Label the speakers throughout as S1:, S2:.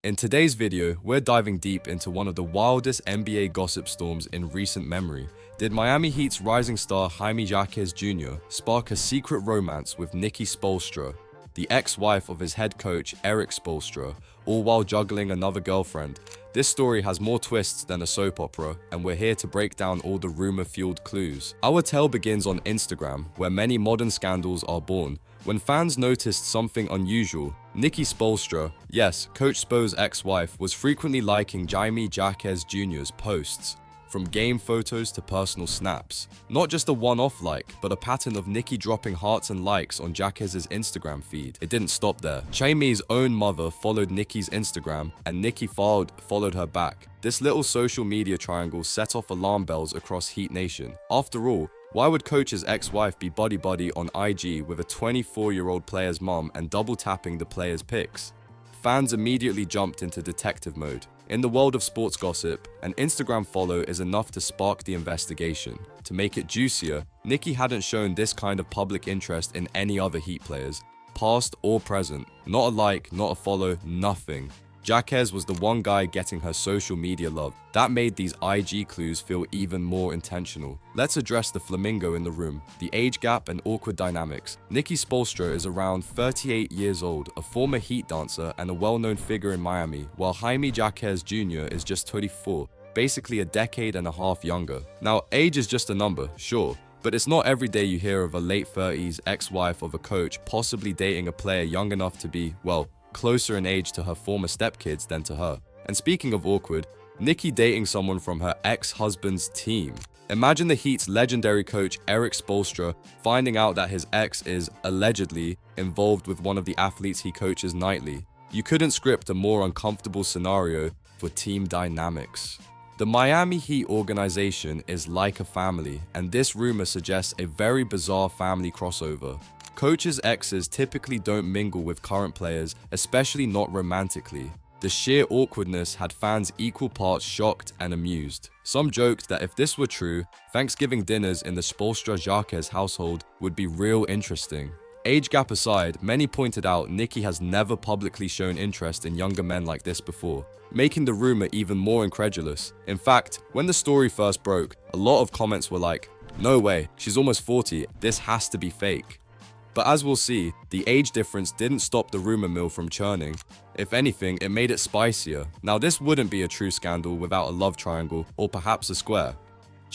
S1: In today's video, we're diving deep into one of the wildest NBA gossip storms in recent memory. Did Miami Heat's rising star Jaime Jaquez Jr. spark a secret romance with Nikki Spoelstra, the ex-wife of his head coach Erik Spoelstra, all while juggling another girlfriend? This story has more twists than a soap opera, and we're here to break down all the rumor-fueled clues. Our tale begins on Instagram, where many modern scandals are born. When fans noticed something unusual, Nikki Spoelstra, yes, Coach Spo's ex-wife, was frequently liking Jaime Jaquez Jr.'s posts, from game photos to personal snaps. Not just a one-off like, but a pattern of Nikki dropping hearts and likes on Jaquez's Instagram feed. It didn't stop there. Jaime's own mother followed Nikki's Instagram, and Nikki followed her back. This little social media triangle set off alarm bells across Heat Nation. After all, why would Coach's ex-wife be buddy-buddy on IG with a 24-year-old player's mom and double-tapping the player's pics? Fans immediately jumped into detective mode. In the world of sports gossip, an Instagram follow is enough to spark the investigation. To make it juicier, Nikki hadn't shown this kind of public interest in any other Heat players, past or present. Not a like, not a follow, nothing. Jaquez was the one guy getting her social media love. That made these IG clues feel even more intentional. Let's address the flamingo in the room, the age gap and awkward dynamics. Nikki Spoelstra is around 38 years old, a former Heat dancer and a well-known figure in Miami, while Jaime Jaquez Jr. is just 24, basically a decade and a half younger. Now, age is just a number, sure, but it's not every day you hear of a late 30s ex-wife of a coach possibly dating a player young enough to be, well, closer in age to her former stepkids than to her. And speaking of awkward, Nikki dating someone from her ex-husband's team. Imagine the Heat's legendary coach Erik Spoelstra finding out that his ex is allegedly involved with one of the athletes he coaches nightly. You couldn't script a more uncomfortable scenario for team dynamics. The Miami Heat organization is like a family, and this rumor suggests a very bizarre family crossover. Coaches' exes typically don't mingle with current players, especially not romantically. The sheer awkwardness had fans equal parts shocked and amused. Some joked that if this were true, Thanksgiving dinners in the Spoelstra-Jaquez household would be real interesting. Age gap aside, many pointed out Nikki has never publicly shown interest in younger men like this before, making the rumor even more incredulous. In fact, when the story first broke, a lot of comments were like, "No way, she's almost 40, this has to be fake." But as we'll see, the age difference didn't stop the rumor mill from churning. If anything, it made it spicier. Now, this wouldn't be a true scandal without a love triangle or perhaps a square.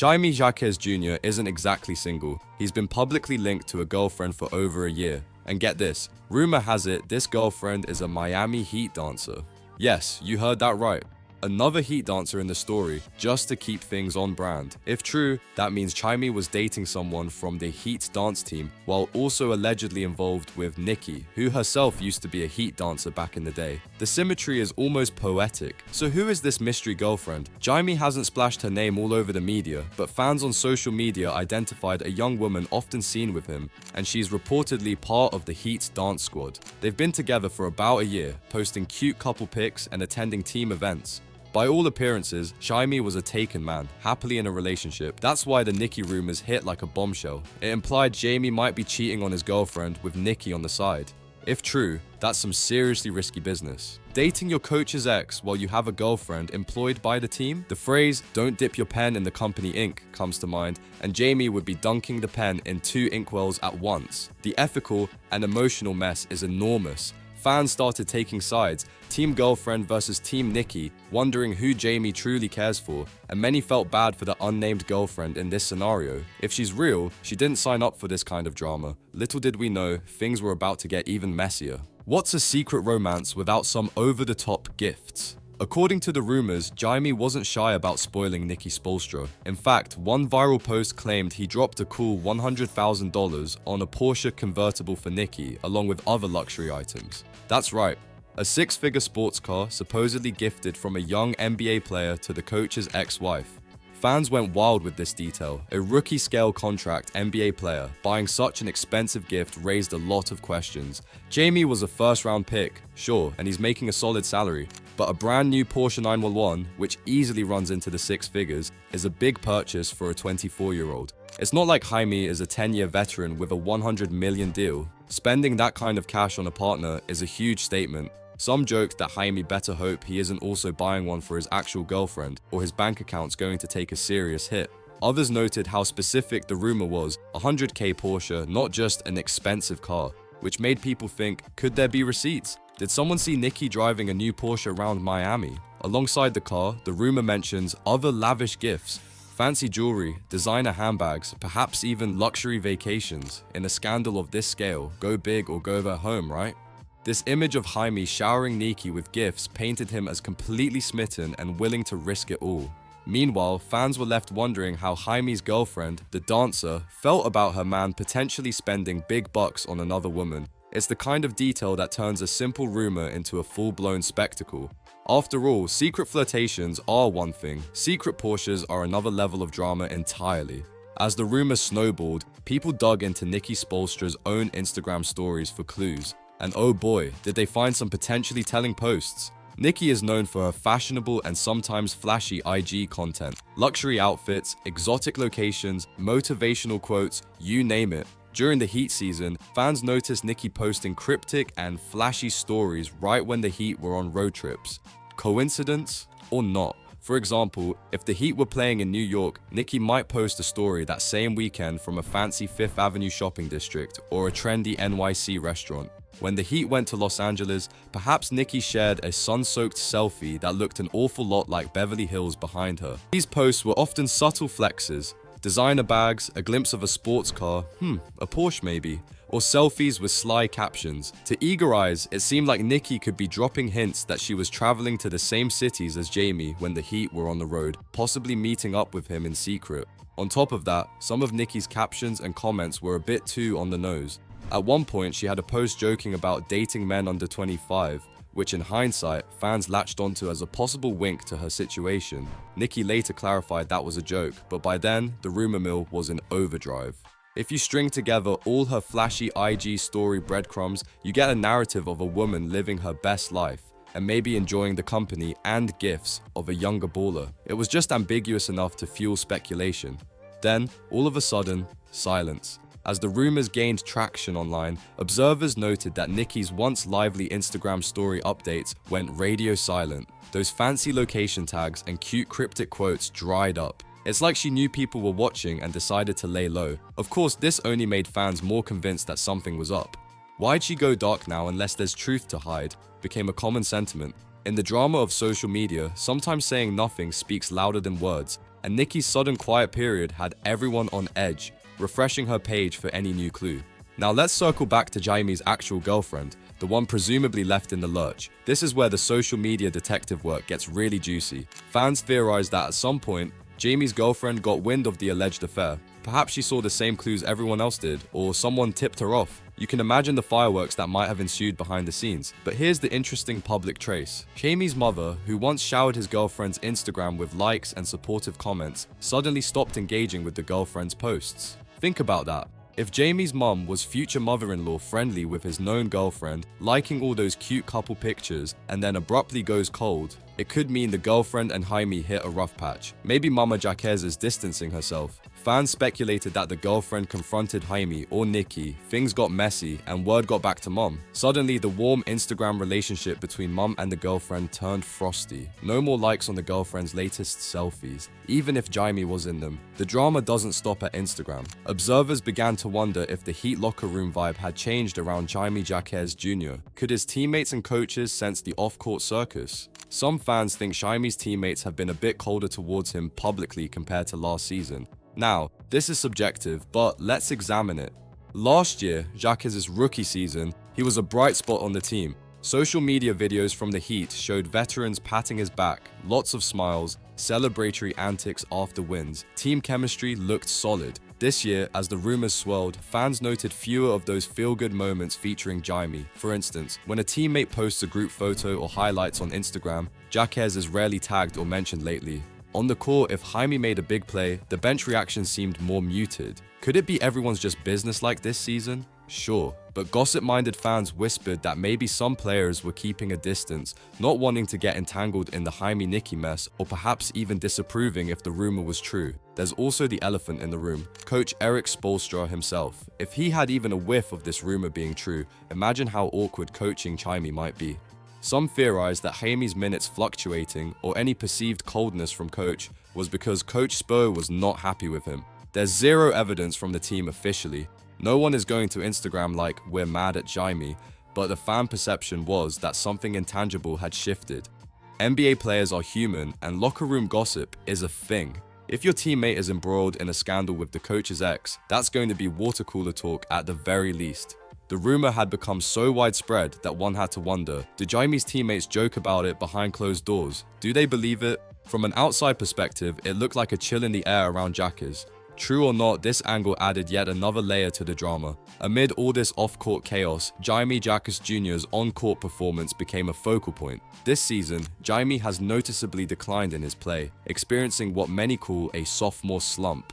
S1: Jaime Jaquez Jr. isn't exactly single. He's been publicly linked to a girlfriend for over a year. And get this, rumor has it this girlfriend is a Miami Heat dancer. Yes, you heard that right. Another Heat dancer in the story, just to keep things on brand. If true, that means Jaime was dating someone from the Heat dance team, while also allegedly involved with Nikki, who herself used to be a Heat dancer back in the day. The symmetry is almost poetic. So who is this mystery girlfriend? Jaime hasn't splashed her name all over the media, but fans on social media identified a young woman often seen with him, and she's reportedly part of the Heat's dance squad. They've been together for about a year, posting cute couple pics and attending team events. By all appearances, Jaime was a taken man, happily in a relationship. That's why the Nikki rumors hit like a bombshell. It implied Jaime might be cheating on his girlfriend with Nikki on the side. If true, that's some seriously risky business. Dating your coach's ex while you have a girlfriend employed by the team? The phrase, "don't dip your pen in the company ink," comes to mind, and Jaime would be dunking the pen in 2 inkwells at once. The ethical and emotional mess is enormous. Fans started taking sides, team girlfriend versus team Nikki, wondering who Jaime truly cares for, and many felt bad for the unnamed girlfriend in this scenario. If she's real, she didn't sign up for this kind of drama. Little did we know, things were about to get even messier. What's a secret romance without some over-the-top gifts? According to the rumors, Jaime wasn't shy about spoiling Nikki Spoelstra. In fact, one viral post claimed he dropped a cool $100,000 on a Porsche convertible for Nikki, along with other luxury items. That's right, a 6-figure sports car supposedly gifted from a young NBA player to the coach's ex-wife. Fans went wild with this detail. A rookie-scale contract NBA player buying such an expensive gift raised a lot of questions. Jaime was a first-round pick, sure, and he's making a solid salary. But a brand new Porsche 911, which easily runs into the 6 figures, is a big purchase for a 24-year-old. It's not like Jaime is a 10-year veteran with a $100 million deal. Spending that kind of cash on a partner is a huge statement. Some joked that Jaime better hope he isn't also buying one for his actual girlfriend, or his bank account's going to take a serious hit. Others noted how specific the rumor was, a 100K Porsche, not just an expensive car, which made people think, could there be receipts? Did someone see Nicki driving a new Porsche around Miami? Alongside the car, the rumor mentions other lavish gifts, fancy jewelry, designer handbags, perhaps even luxury vacations. In a scandal of this scale, go big or go at home, right? This image of Jaime showering Nicki with gifts painted him as completely smitten and willing to risk it all. Meanwhile, fans were left wondering how Jaime's girlfriend, the dancer, felt about her man potentially spending big bucks on another woman. It's the kind of detail that turns a simple rumor into a full-blown spectacle. After all, secret flirtations are one thing, secret Porsches are another level of drama entirely. As the rumor snowballed, people dug into Nicki Spolstra's own Instagram stories for clues. And oh boy, did they find some potentially telling posts. Nicki is known for her fashionable and sometimes flashy IG content, luxury outfits, exotic locations, motivational quotes, you name it. During the Heat season, fans noticed Nicki posting cryptic and flashy stories right when the Heat were on road trips. Coincidence or not? For example, if the Heat were playing in New York, Nicki might post a story that same weekend from a fancy Fifth Avenue shopping district or a trendy NYC restaurant. When the Heat went to Los Angeles, perhaps Nicki shared a sun-soaked selfie that looked an awful lot like Beverly Hills behind her. These posts were often subtle flexes, designer bags, a glimpse of a sports car, a Porsche maybe, or selfies with sly captions. To eager eyes, it seemed like Nicki could be dropping hints that she was traveling to the same cities as Jamie when the Heat were on the road, possibly meeting up with him in secret. On top of that, some of Nicki's captions and comments were a bit too on the nose. At one point, she had a post joking about dating men under 25, which in hindsight, fans latched onto as a possible wink to her situation. Nicki later clarified that was a joke, but by then, the rumor mill was in overdrive. If you string together all her flashy IG story breadcrumbs, you get a narrative of a woman living her best life, and maybe enjoying the company and gifts of a younger baller. It was just ambiguous enough to fuel speculation. Then, all of a sudden, silence. As the rumors gained traction online, observers noted that Nicki's once lively Instagram story updates went radio silent. Those fancy location tags and cute cryptic quotes dried up. It's like she knew people were watching and decided to lay low. Of course, this only made fans more convinced that something was up. Why'd she go dark now unless there's truth to hide? Became a common sentiment. In the drama of social media, sometimes saying nothing speaks louder than words, and Nicki's sudden quiet period had everyone on edge, refreshing her page for any new clue. Now let's circle back to Jaime's actual girlfriend, the one presumably left in the lurch. This is where the social media detective work gets really juicy. Fans theorized that at some point, Jaime's girlfriend got wind of the alleged affair. Perhaps she saw the same clues everyone else did, or someone tipped her off. You can imagine the fireworks that might have ensued behind the scenes. But here's the interesting public trace. Jaime's mother, who once showered his girlfriend's Instagram with likes and supportive comments, suddenly stopped engaging with the girlfriend's posts. Think about that. If Jaime's mum was future mother-in-law friendly with his known girlfriend, liking all those cute couple pictures, and then abruptly goes cold, it could mean the girlfriend and Jaime hit a rough patch. Maybe Mama Jaquez is distancing herself. Fans speculated that the girlfriend confronted Jaime or Nicki, things got messy, and word got back to mom. Suddenly, the warm Instagram relationship between mom and the girlfriend turned frosty. No more likes on the girlfriend's latest selfies, even if Jaime was in them. The drama doesn't stop at Instagram. Observers began to wonder if the Heat locker room vibe had changed around Jaime Jaquez Jr. Could his teammates and coaches sense the off-court circus? Some fans think Jaime's teammates have been a bit colder towards him publicly compared to last season. Now, this is subjective, but let's examine it. Last year, Jaquez's rookie season, he was a bright spot on the team. Social media videos from the Heat showed veterans patting his back, lots of smiles, celebratory antics after wins. Team chemistry looked solid. This year, as the rumors swirled, fans noted fewer of those feel-good moments featuring Jaime. For instance, when a teammate posts a group photo or highlights on Instagram, Jaquez is rarely tagged or mentioned lately. On the court, if Jaime made a big play, the bench reaction seemed more muted. Could it be everyone's just business-like this season? Sure, but gossip-minded fans whispered that maybe some players were keeping a distance, not wanting to get entangled in the Jaime-Nicki mess, or perhaps even disapproving if the rumor was true. There's also the elephant in the room, Coach Erik Spoelstra himself. If he had even a whiff of this rumor being true, imagine how awkward coaching Jaime might be. Some theorized that Jaimi's minutes fluctuating or any perceived coldness from coach was because Coach Spo was not happy with him. There's zero evidence from the team officially. No one is going to Instagram like, "we're mad at Jaime," but the fan perception was that something intangible had shifted. NBA players are human, and locker room gossip is a thing. If your teammate is embroiled in a scandal with the coach's ex, that's going to be water cooler talk at the very least. The rumor had become so widespread that one had to wonder, do Jaime's teammates joke about it behind closed doors? Do they believe it? From an outside perspective, it looked like a chill in the air around Jaquez. True or not, this angle added yet another layer to the drama. Amid all this off-court chaos, Jaime Jaquez Jr.'s on-court performance became a focal point. This season, Jaime has noticeably declined in his play, experiencing what many call a sophomore slump.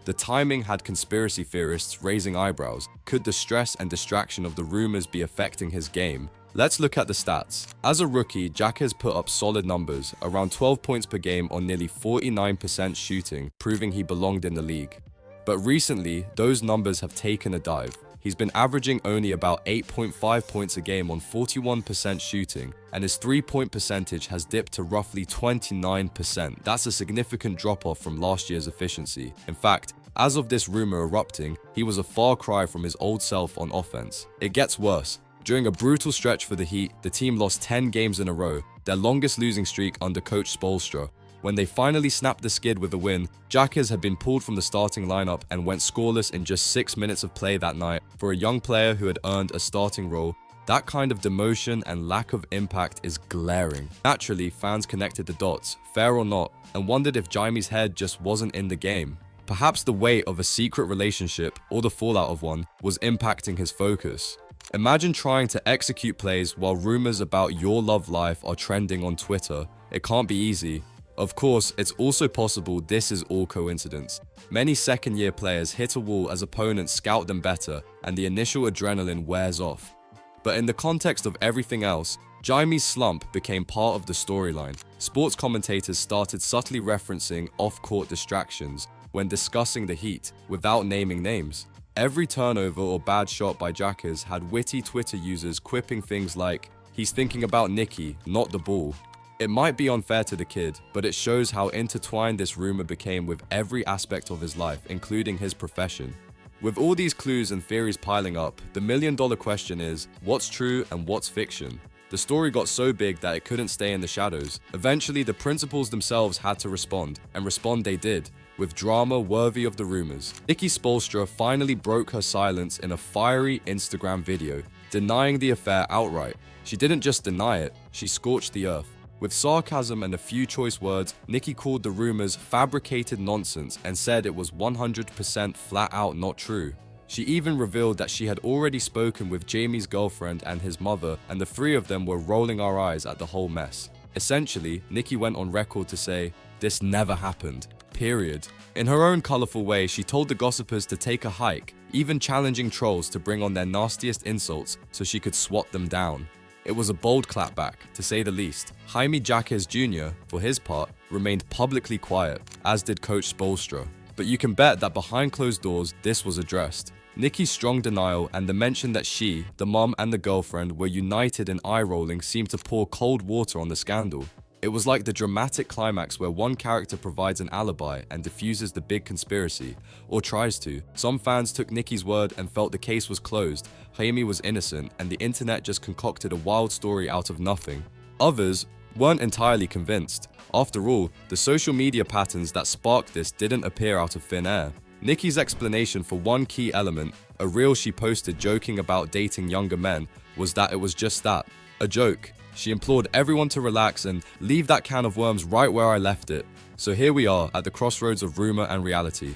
S1: The timing had conspiracy theorists raising eyebrows. Could the stress and distraction of the rumors be affecting his game? Let's look at the stats. As a rookie, Jaquez put up solid numbers, around 12 points per game on nearly 49% shooting, proving he belonged in the league. But recently, those numbers have taken a dive. He's been averaging only about 8.5 points a game on 41% shooting, and his three-point percentage has dipped to roughly 29%. That's a significant drop-off from last year's efficiency. In fact, as of this rumor erupting, he was a far cry from his old self on offense. It gets worse. During a brutal stretch for the Heat, the team lost 10 games in a row, their longest losing streak under Coach Spoelstra. When they finally snapped the skid with a win, Jaquez had been pulled from the starting lineup and went scoreless in just 6 minutes of play that night. For a young player who had earned a starting role, that kind of demotion and lack of impact is glaring. Naturally, fans connected the dots, fair or not, and wondered if Jaime's head just wasn't in the game. Perhaps the weight of a secret relationship, or the fallout of one, was impacting his focus. Imagine trying to execute plays while rumors about your love life are trending on Twitter. It can't be easy. Of course, it's also possible this is all coincidence. Many second-year players hit a wall as opponents scout them better, and the initial adrenaline wears off. But in the context of everything else, Jaime's slump became part of the storyline. Sports commentators started subtly referencing off-court distractions when discussing the Heat, without naming names. Every turnover or bad shot by Jaquez had witty Twitter users quipping things like, "He's thinking about Nikki, not the ball." It might be unfair to the kid, but it shows how intertwined this rumor became with every aspect of his life, including his profession. With all these clues and theories piling up, the million-dollar question is, what's true and what's fiction? The story got so big that it couldn't stay in the shadows. Eventually, the principals themselves had to respond, and respond they did, with drama worthy of the rumors. Nikki Spoelstra finally broke her silence in a fiery Instagram video, denying the affair outright. She didn't just deny it, she scorched the earth. With sarcasm and a few choice words, Nikki called the rumors fabricated nonsense and said it was 100% flat out not true. She even revealed that she had already spoken with Jaime's girlfriend and his mother, and the three of them were rolling our eyes at the whole mess. Essentially, Nikki went on record to say, "This never happened. Period." In her own colorful way, she told the gossipers to take a hike, even challenging trolls to bring on their nastiest insults so she could swat them down. It was a bold clapback, to say the least. Jaime Jaquez Jr., for his part, remained publicly quiet, as did Coach Spoelstra. But you can bet that behind closed doors, this was addressed. Nikki's strong denial and the mention that she, the mom and the girlfriend, were united in eye-rolling seemed to pour cold water on the scandal. It was like the dramatic climax where one character provides an alibi and diffuses the big conspiracy, or tries to. Some fans took Nikki's word and felt the case was closed, Jaime was innocent, and the internet just concocted a wild story out of nothing. Others weren't entirely convinced. After all, the social media patterns that sparked this didn't appear out of thin air. Nikki's explanation for one key element, a reel she posted joking about dating younger men, was that it was just that, a joke. She implored everyone to relax and leave that can of worms right where I left it. So here we are at the crossroads of rumor and reality.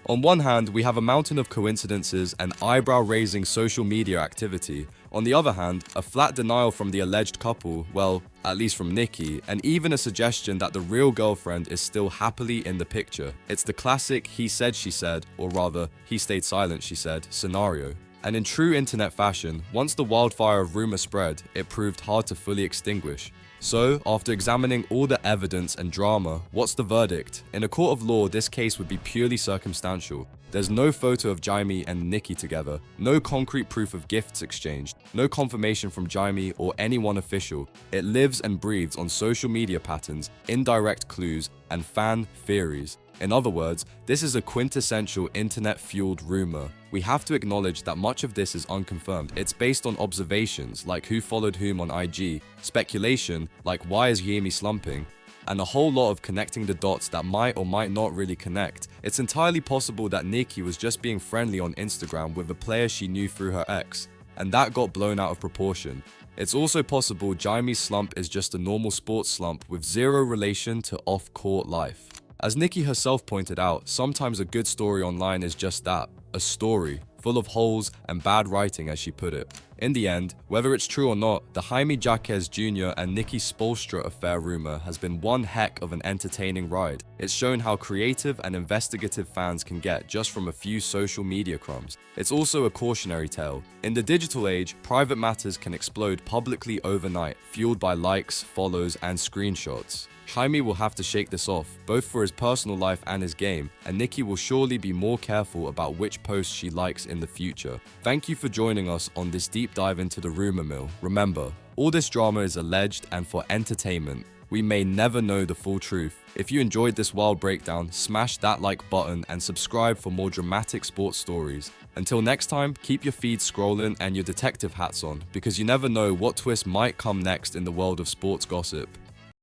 S1: On one hand, we have a mountain of coincidences and eyebrow-raising social media activity. On the other hand, a flat denial from the alleged couple, well, at least from Nikki, and even a suggestion that the real girlfriend is still happily in the picture. It's the classic he said she said, or rather, he stayed silent she said, scenario. And in true internet fashion, once the wildfire of rumor spread, it proved hard to fully extinguish. So, after examining all the evidence and drama, what's the verdict? In a court of law, this case would be purely circumstantial. There's no photo of Jaime and Nicki together, no concrete proof of gifts exchanged, no confirmation from Jaime or anyone official. It lives and breathes on social media patterns, indirect clues, and fan theories. In other words, this is a quintessential internet-fueled rumor. We have to acknowledge that much of this is unconfirmed. It's based on observations, like who followed whom on IG, speculation, like why is Yemi slumping, and a whole lot of connecting the dots that might or might not really connect. It's entirely possible that Nicki was just being friendly on Instagram with a player she knew through her ex, and that got blown out of proportion. It's also possible Jaime's slump is just a normal sports slump with zero relation to off-court life. As Nicki herself pointed out, sometimes a good story online is just that, a story, full of holes and bad writing, as she put it. In the end, whether it's true or not, the Jaime Jaquez Jr. and Nicki Spoelstra affair rumor has been one heck of an entertaining ride. It's shown how creative and investigative fans can get just from a few social media crumbs. It's also a cautionary tale. In the digital age, private matters can explode publicly overnight, fueled by likes, follows, and screenshots. Jaime will have to shake this off, both for his personal life and his game, and Nicki will surely be more careful about which posts she likes in the future. Thank you for joining us on this deep dive into the rumor mill. Remember, all this drama is alleged and for entertainment. We may never know the full truth. If you enjoyed this wild breakdown, smash that like button and subscribe for more dramatic sports stories. Until next time, keep your feed scrolling and your detective hats on, because you never know what twist might come next in the world of sports gossip.